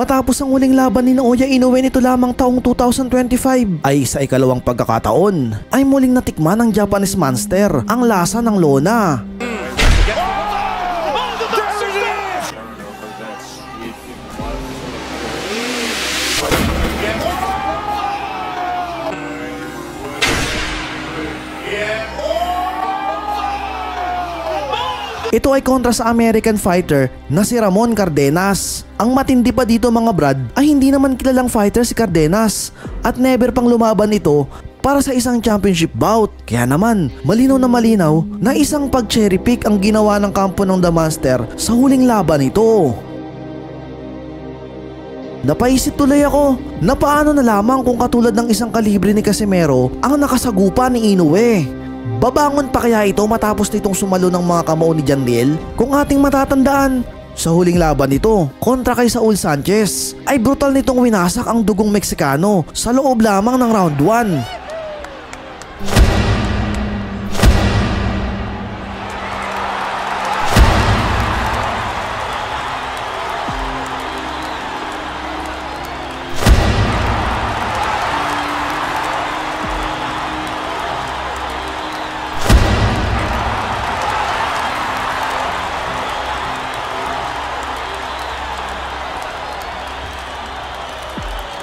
Matapos ang huling laban ni Naoya Inoue nito lamang taong 2025 ay sa ikalawang pagkakataon ay muling natikman ng Japanese Monster ang lasa ng lona. Ito ay kontra sa American fighter na si Ramon Cardenas. Ang matindi pa dito mga brad ay hindi naman kilalang fighter si Cardenas at never pang lumaban ito para sa isang championship bout. Kaya naman malinaw na isang pag-cherry pick ang ginawa ng kampo ng The Monster sa huling laban ito. Napaisip tuloy ako na paano na lamang kung katulad ng isang kalibre ni Casimero ang nakasagupa ni Inoue. Babangon pa kaya ito matapos nitong sumalo ng mga kamao ni Janriel? Kung ating matatandaan, sa huling laban nito kontra kay Saul Sanchez ay brutal nitong winasak ang dugong Meksikano sa loob lamang ng round 1.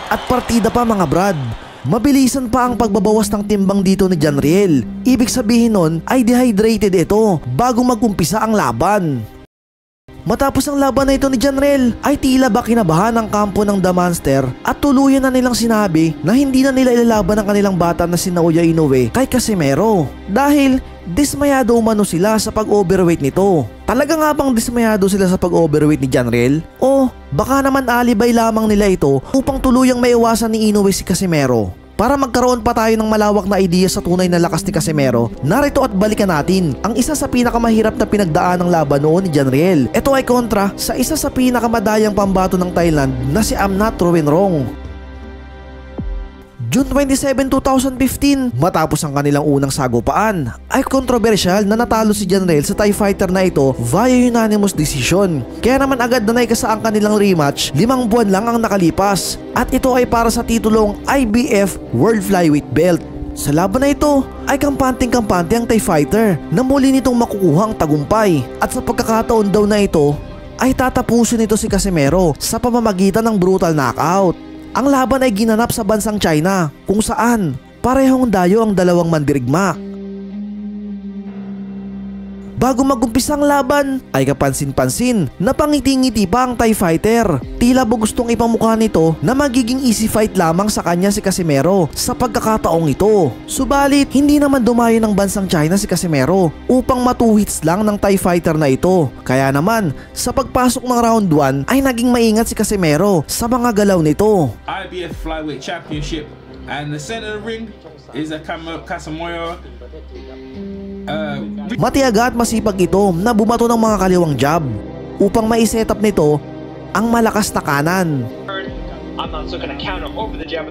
At partida pa mga brad. Mabilisan pa ang pagbabawas ng timbang dito ni Janriel. Ibig sabihin nun ay dehydrated ito bago mag-umpisa ang laban. Matapos ang laban na ito ni Janriel ay tila ba kinabahan ang kampo ng The Monster at tuluyan na nilang sinabi na hindi na nila ilalaban ang kanilang bata na si Naoya Inoue kay Casimero dahil dismayado umano sila sa pag-overweight nito. Talaga nga bang dismayado sila sa pag-overweight ni Janriel? O baka naman alibay lamang nila ito upang tuluyang maiwasan ni Inoue si Casimero? Para magkaroon pa tayo ng malawak na ideya sa tunay na lakas ni Casimero, narito at balikan natin ang isa sa pinakamahirap na pinagdaan ng laban noon ni Janriel. Ito ay kontra sa isa sa pinakamadayang pambato ng Thailand na si Amnat Ruenrong. June 27, 2015, matapos ang kanilang unang sagupaan, ay kontrobersyal na natalo si Janriel sa Thai fighter na ito via unanimous decision. Kaya naman agad na naikasa ang kanilang rematch, 5 buwan lang ang nakalipas. At ito ay para sa titulong IBF World Flyweight Belt. Sa laban na ito ay kampanteng-kampante ang Thai fighter na muli nitong makukuha ang tagumpay. At sa pagkakataon daw na ito ay tatapusin nito si Casimero sa pamamagitan ng brutal knockout. Ang laban ay ginanap sa bansang China kung saan parehong dayo ang dalawang mandirigma. Bago mag-umpisa ang laban ay kapansin-pansin na pangiti-ngiti pa ang Thai fighter. Tila ba gustong ipamukha nito na magiging easy fight lamang sa kanya si Casimero sa pagkakataong ito. Subalit hindi naman dumayo ng bansang China si Casimero upang matuhits lang ng Thai fighter na ito. Kaya naman sa pagpasok ng round 1 ay naging maingat si Casimero sa mga galaw nito. IBF Flyweight Championship and the center of the ring is a Casimero. Matiyaga at masipag ito na bumato ng mga kaliwang jab upang maiset up nito ang malakas na kanan.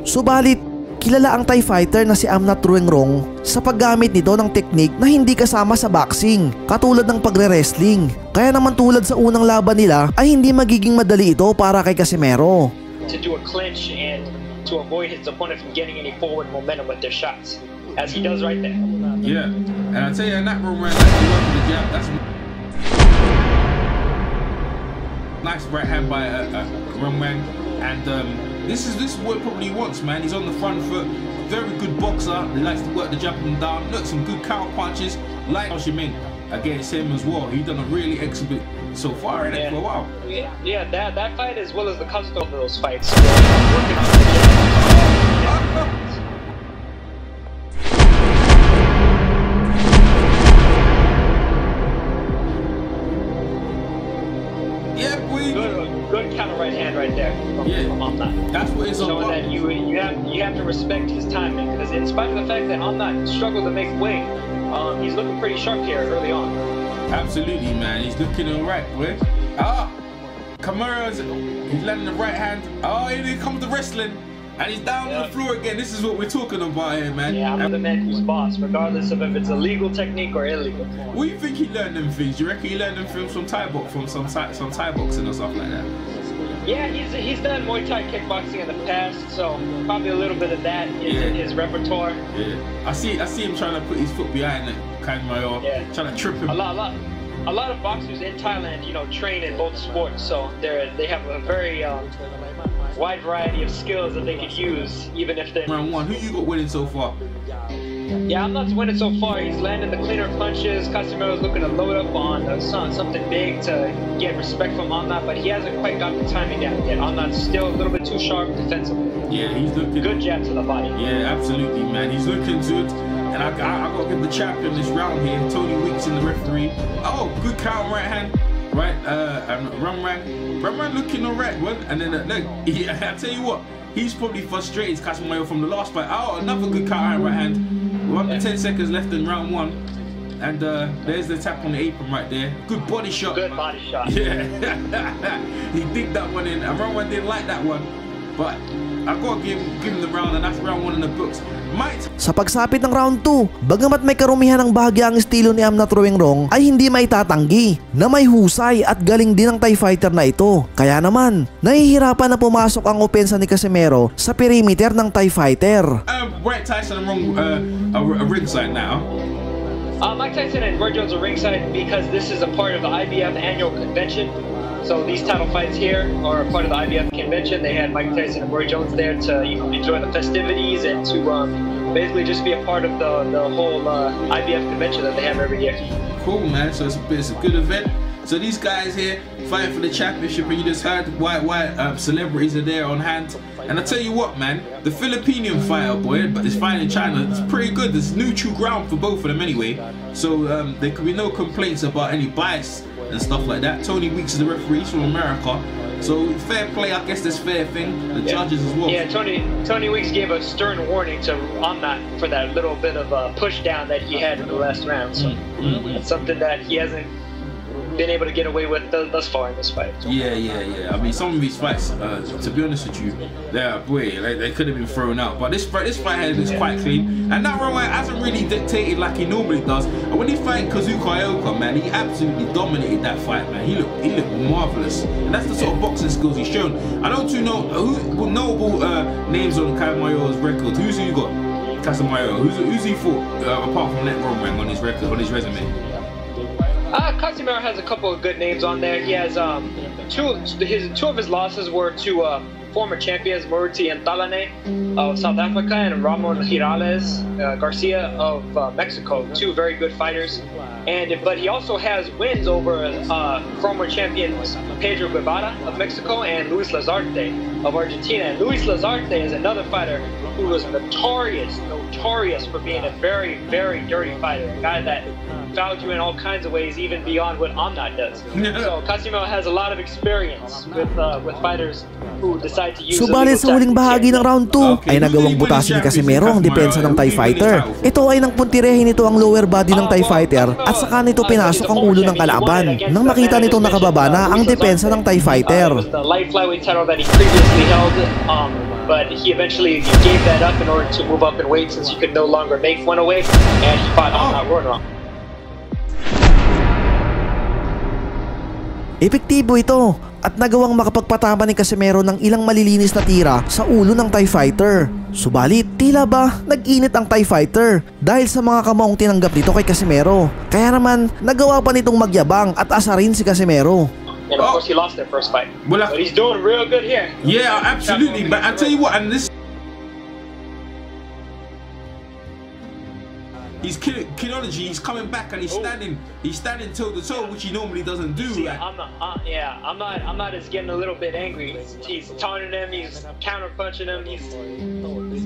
Subalit kilala ang Thai fighter na si Amnat Ruenrong sa paggamit nito ng teknik na hindi kasama sa boxing, katulad ng pagre-wrestling. Kaya naman tulad sa unang laban nila ay hindi magiging madali ito para kay Casimero. To do a clinch and to avoid his opponent from getting any forward momentum with their shots, as he does right there. Yeah, and I tell you, in that room right now, you work with the jab. That's nice right hand by Rumwang, and this is what he probably wants, man. He's on the front foot, very good boxer. He likes to work the jab and down. Look, some good counter punches, like Ho Chi Minh against him as well. He's done a really excellent so far in it for a while. Yeah, that fight as well as the custom of those fights. Yeah, boy. Good counter right hand right there. From Amnat. That's what it's all about. Showing that you have to respect his timing, because in spite of the fact that Amnat struggled to make weight, he's looking pretty sharp here early on. Absolutely, man. He's looking alright, boy. Camero's he's landing the right hand. Oh, here comes the wrestling. And he's down on the floor again. This is what we're talking about here, man. Yeah, I'm the man who's boss, regardless of if it's a legal technique or illegal. What do you think he learned them things? You reckon he learned them from some Thai boxing or something like that? Yeah, he's done Muay Thai kickboxing in the past, so probably a little bit of that is in his repertoire. Yeah, I see him trying to put his foot behind it, Kazimiro, trying to trip him. A lot of boxers in Thailand, you know, train in both sports, so they have a very wide variety of skills that they could use, even if they. Round 1, who you got winning so far? Yeah, I'm not winning so far. He's landing the cleaner punches. Casimiro's looking to load up on something big to get respect from Amnat, but he hasn't quite got the timing down yet. Amnat's still a little bit too sharp defensively. Yeah, he's looking good jab to the body. Yeah, absolutely, man. He's looking good. And I got to give the champion this round here. Tony Weeks in the referee. Oh, good counter right hand. Right, and Ramran looking alright, well, and then look, I tell you what, he's probably frustrated Casemiro from the last fight. Oh, another good counter right hand. 10 seconds left in round 1, and there's the tap on the apron right there. Good body shot. Good body shot. Yeah, he digged that one in. And Ramran didn't like that one, but I gotta give him the round, and that's round 1 in the books. Sa pagsapit ng round 2, bagamat may karumihan ng bahagya ang estilo ni Amnat Ruwengrong, ay hindi maitatanggi na may husay at galing din ang Thai fighter na ito. Kaya naman, nahihirapan na pumasok ang opensa ni Casimero sa perimeter ng Thai fighter. Right, Tyson are ringside now. Mike Tyson and Roy Jones are ringside because this is a part of the IBF annual convention. So these title fights here are part of the IBF convention. They had Mike Tyson and Roy Jones there to enjoy the festivities and to basically just be a part of the whole IBF convention that they have every year. Cool, man. So it's a good event. So these guys here fighting for the championship, and you just heard why celebrities are there on hand. And I tell you what, man, the Filipinian fighter, boy, but this fight in China, it's pretty good. There's neutral ground for both of them anyway. So there could be no complaints about any bias and stuff like that. Tony Weeks is the referee from America, so fair play. I guess that's fair thing. The judges as well. Yeah, Tony Weeks gave a stern warning to Amnat for that little bit of a push down that he had in the last round. So it's something that he hasn't been able to get away with thus far in this fight. Yeah. I mean, some of these fights, to be honest with you, they could have been thrown out. But this fight here is quite clean, and that Rowan hasn't really dictated like he normally does. And when he fight Kazuka Ioka, man, he absolutely dominated that fight, man. He looked marvelous, and that's the sort of boxing skills he's shown. I don't know who notable names on Casimiro's record. Who's you got? Casemiro. Who's he fought apart from Net Roman on his record, on his resume? Casimiro has a couple of good names on there. He has two of his losses were to former champions Moruti and Talane of South Africa and Ramon Girales Garcia of Mexico. Two very good fighters. But he also has wins over former champions Pedro Guevara of Mexico and Luis Lazarte of Argentina. And Luis Lazarte is another fighter who was notorious for being a very, very dirty fighter. A guy that fouled you in all kinds of ways, even beyond what Amnat does. So Casimiro has a lot of experience with fighters who decide to use. Subalit sa huling bahagi ng round 2 ay nagawang butasin ni Casimiro ang depensa ng Thai fighter. Ito ay nang puntirehin nito ang lower body ng Thai fighter at saka nito pinasok ang ulo ng kalaban nang makita nito nakababa na ang depensa ng Thai fighter. The light flyweight title that he previously held, but he eventually gave that up in order to move up in weight since he could no longer make one away, and he fought Amnat Ruwengrong. Epektibo ito at nagawang makapagpatama ni Casimero ng ilang malilinis na tira sa ulo ng Thai fighter. Subalit, tila ba nag-init ang Thai fighter dahil sa mga kamaong tinanggap nito kay Casimero. Kaya naman, nagawa pa nitong magyabang at asarin si Casimero. And of course, he lost that first fight. But he's doing real good here. Yeah, absolutely. But I tell you what, and this. He's Kinology, he's coming back and he's standing toe to toe, which he normally doesn't do. See, Amnat is getting a little bit angry. He's taunting him, he's counter punching him, he's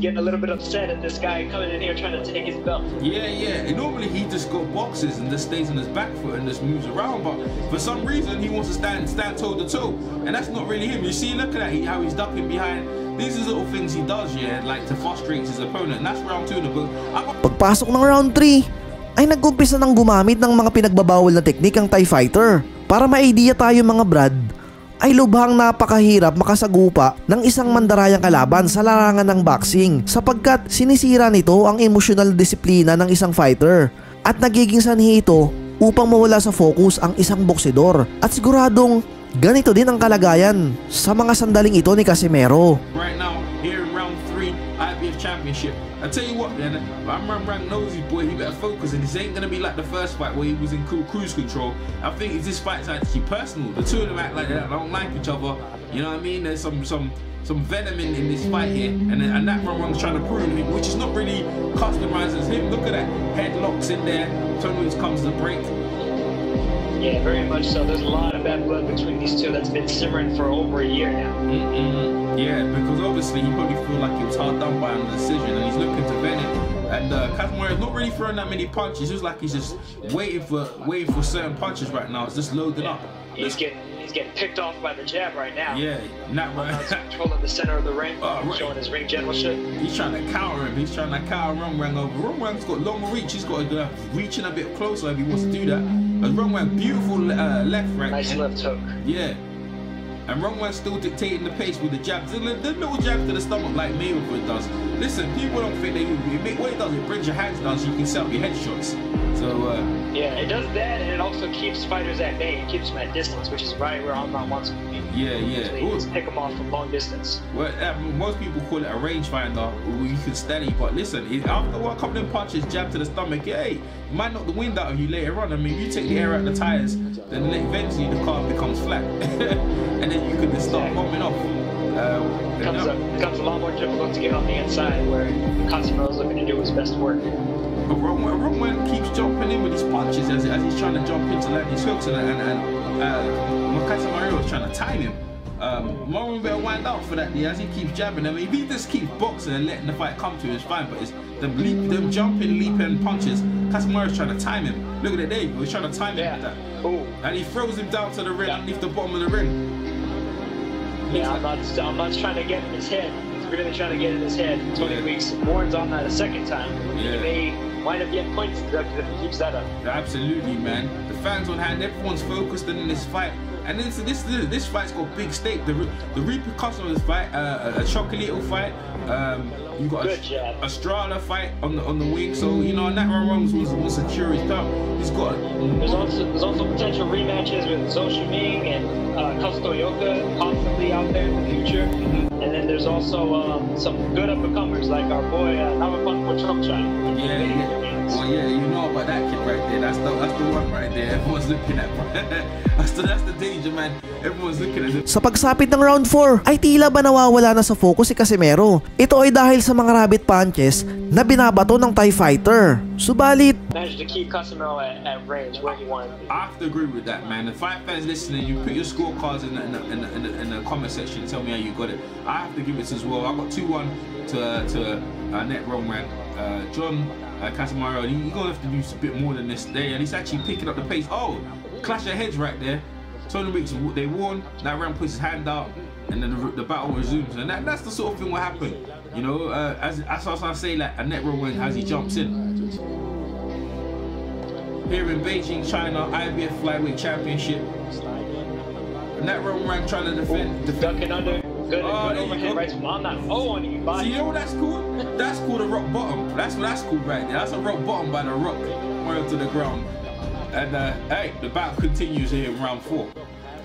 getting a little bit upset at this guy coming in here trying to take his belt. Yeah. And normally he just got boxes and just stays on his back foot and just moves around, but for some reason he wants to stand toe to toe, and that's not really him. You see, look at that, how he's ducking behind. These are little things he does, like to frustrate his opponent. And that's round 2 in the book. Pagpasok ng round 3, ay nag-umpisa ng gumamit ng mga pinagbabawal na teknik ang Thai fighter. Para ma-idea tayo mga brad, ay lubhang napakahirap makasagupa ng isang mandarayang kalaban sa larangan ng boxing sapagkat sinisira nito ang emosyonal disiplina ng isang fighter at nagiging sanhi ito upang mawala sa focus ang isang boksidor at siguradong Ganito din ang kalagayan sa mga sandaling ito ni Casimero. Right now, here in round 3, IBF Championship. I tell you what, man, Ramrang knows his boy. He better focus, and this ain't gonna be like the first fight where he was in cruise control. I think this fight's actually personal. The two of them act like they don't like each other. You know what I mean? There's some venom in this fight here, and that Ramrang's trying to prove him, which is not really customized as him. Look at that headlocks in there. Tony Weeks comes to break. Yeah, very much so. There's a lot of bad blood between these two that's been simmering for over a year now. Yeah, because obviously he probably feel like he was hard done by on the decision, and he's looking to vent it. And Casimero is not really throwing that many punches. It's like he's just waiting for certain punches right now. It's just loading up. He's getting picked off by the jab right now. Yeah, not right. Controlling the center of the ring, showing his ring generalship. He's trying to counter him. He's trying to counter Ramrang over. Ramrang's got long reach. He's got to reach in a bit closer if he wants to do that. But Ramrang, beautiful left right. Nice left hook. Yeah. And Ramrang's still dictating the pace with the jabs. The little jab to the stomach like Mayweather does. Listen, people don't think what it does, it brings your hands down so you can set up your headshots. So yeah, it does that, and it also keeps fighters at bay. It keeps them at distance, which is right where Amnat wants to be. Yeah. So you just pick them off from long distance. Well, most people call it a rangefinder, you can steady. But listen, after one couple of punches, jab to the stomach, hey, it might knock the wind out of you later on. I mean, if you take the air out of the tires, then eventually the car becomes flat, and then you can just start bombing off. Becomes a lot more difficult to get on the inside, where Casimero is looking to do his best work. But Ramrang keeps jumping in with his punches as he's trying to jump into land his hooks, and Casimero is trying to time him. Ramrang better wind out for that as he keeps jabbing. I mean, if he just keeps boxing and letting the fight come to him, it's fine. But it's them jumping, leaping punches. Casimiro's trying to time him. Look at it there, he's trying to time him with that. Ooh. And he throws him down to the ring, underneath the bottom of the ring. Yeah, I'm not trying to get in his head. He's really trying to get in his head. 20 weeks warns on that a second time. Yeah. He may wind up getting points deducted if he keeps that up. Absolutely, man. The fans on hand, everyone's focused in this fight. And this fight's got big stake. The repercussion of this fight, a Chocolatito fight. You got a Strala fight on the wing. So you know, and that Ramrang will secure his belt. He's got. There's also potential rematches with Zhou Shuming and Kazuto Ioka possibly out there in the future. And then there's also some good up-and-comers like our boy Namapunpo Chokchai. Yeah. Well, yeah, you know about that kid right there. That's the one right there. Everyone's looking at. That's the danger, man. Everyone's looking at it. Sa pagsapit ng round 4 ay tila ba nawawala na sa focus si Casimero. Ito ay dahil sa mga rabbit punches na binabato ng Thai fighter. Subalit, managed to keep Casimero at range where he wanted to be. I have to agree with that, man. The fight fans listening, you put your scorecards in the comment section. Tell me how you got it. I have to give it as well. I got 2-1 to Net Ramrang. John Casimero, you're gonna have to do a bit more than this day, and he's actually picking up the pace. Oh, clash of heads right there. Tony Weeks, they won. Now Ram puts his hand out, and then the battle resumes, and that's the sort of thing what happened. You know, as I say, like a Net Ramrang as he jumps in. Here in Beijing, China, IBF Flyweight Championship. Net Ramrang trying to defend. Ducking under. Good overhead rights from Amnat. Oh, and he body. See, you know what that's called? That's called a rock bottom. That's called right there. That's a rock bottom by the Rock. Right to the ground. And hey, the battle continues here in round 4.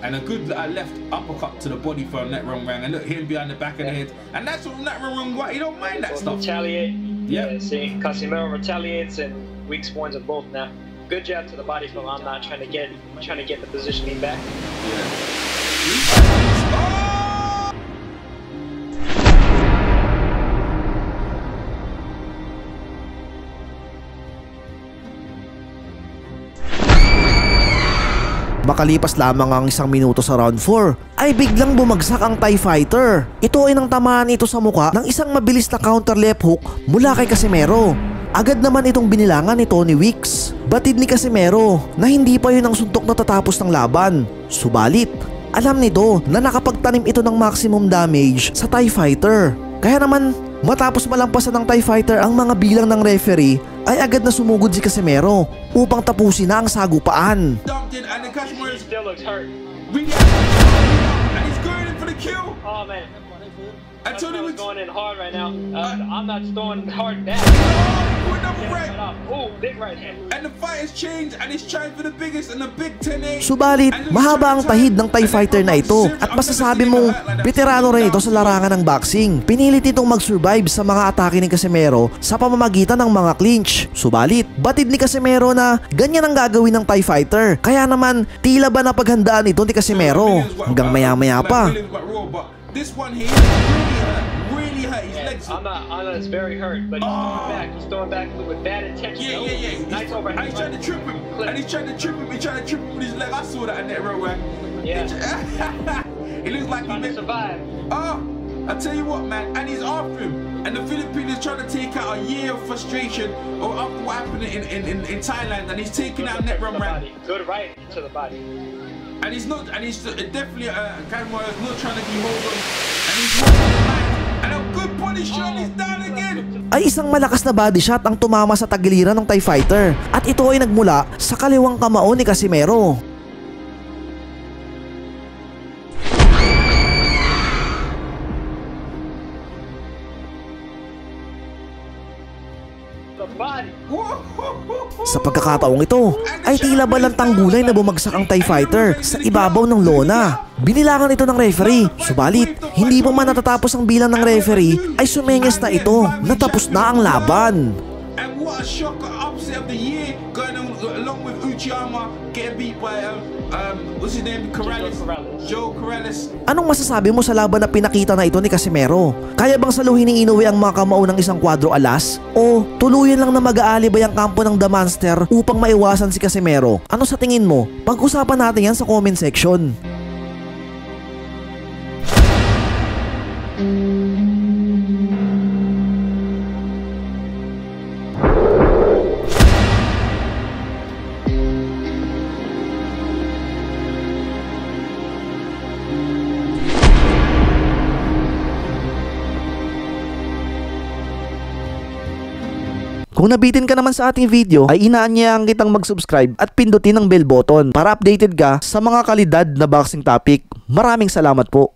And a good left uppercut to the body for Net Ramrang. And look, him behind the back of the head. And that's what Net Ramrang, he don't mind that stuff. Retaliate. Yeah. See, Casimero retaliates and Weeks warns them both now. Good jab to the body from Amnat, trying to get the positioning back. Yeah. Oh! Makalipas lamang ang 1 minuto sa round 4 ay biglang bumagsak ang Thai fighter. Ito ay nang tamaan ito sa muka ng isang mabilis na counter left hook mula kay Casimero. Agad naman itong binilangan ni Tony Weeks. Batid ni Casimero na hindi pa yun ang suntok na tatapos ng laban. Subalit, alam nito na nakapagtanim ito ng maximum damage sa Thai fighter. Kaya naman, matapos malampasan ng Thai fighter ang mga bilang ng referee, ay agad na sumugod si Casimero upang tapusin na ang sagupaan. He still looks hurt. And he's going in for the kill. Oh man. That's why I was going in hard right now. I'm not throwing hard back. Oh, big right hand. And the fight has changed and he's trying for the biggest and the big 10-8. Subalit, mahaba ang tahid ng Thai fighter na ito at masasabi mong veterano rin ito sa larangan ng boxing. Pinilit itong mag-survive sa mga atake ni Casimero sa pamamagitan ng mga clinch. Subalit, batid ni Casimero na ganyan ang gagawin ng Thai fighter. Kaya naman, tila ba napaghandaan ito ni Casimero hanggang maya-maya pa. This one here really hurt his legs. I'm not, it's very hurt, but he's throwing back with bad intention. Yeah. Nice overhand. And he's trying to trip him. And he's trying to trip him. He's trying to trip him with his leg. I saw that in that row, man. Yeah. It looks like trying to survive. Oh, I tell you what, man. And he's after him. And the Philippines is trying to take out a year of frustration or after what happened in Thailand. And he's taking out net run round. Good right to the body. And he's definitely Casimero is not trying to be hold on. And he's moving the line. And a good body shot, he's down again. Ay isang malakas na body shot ang tumama sa tagiliran ng Thai fighter at ito ay nagmula sa kaliwang kamao ni Casimero. Sa pagkakataong ito, ay tila balantang gulay na bumagsak ang Thai fighter sa ibabaw ng lona. Binilangan ito ng referee, subalit hindi pa man natatapos ang bilang ng referee ay sumenyas na ito, natapos na ang laban. And what a shocker upset of the year going on along with Uchiyama getting beat by what's his name? Joe Corrales. Anong masasabi mo sa laban na pinakita na ito ni Casimero? Kaya bang saluhin ni Inoue ang mga kamao ng isang kwadro alas? O tuluyan lang na mag-aalibay ang kampo ng The Monster upang maiwasan si Casimero? Ano sa tingin mo? Pag-usapan natin yan sa comment section. Kung nabitin ka naman sa ating video, ay inaanyayaan kitang mag-subscribe at pindutin ang bell button para updated ka sa mga kalidad na boxing topic. Maraming salamat po.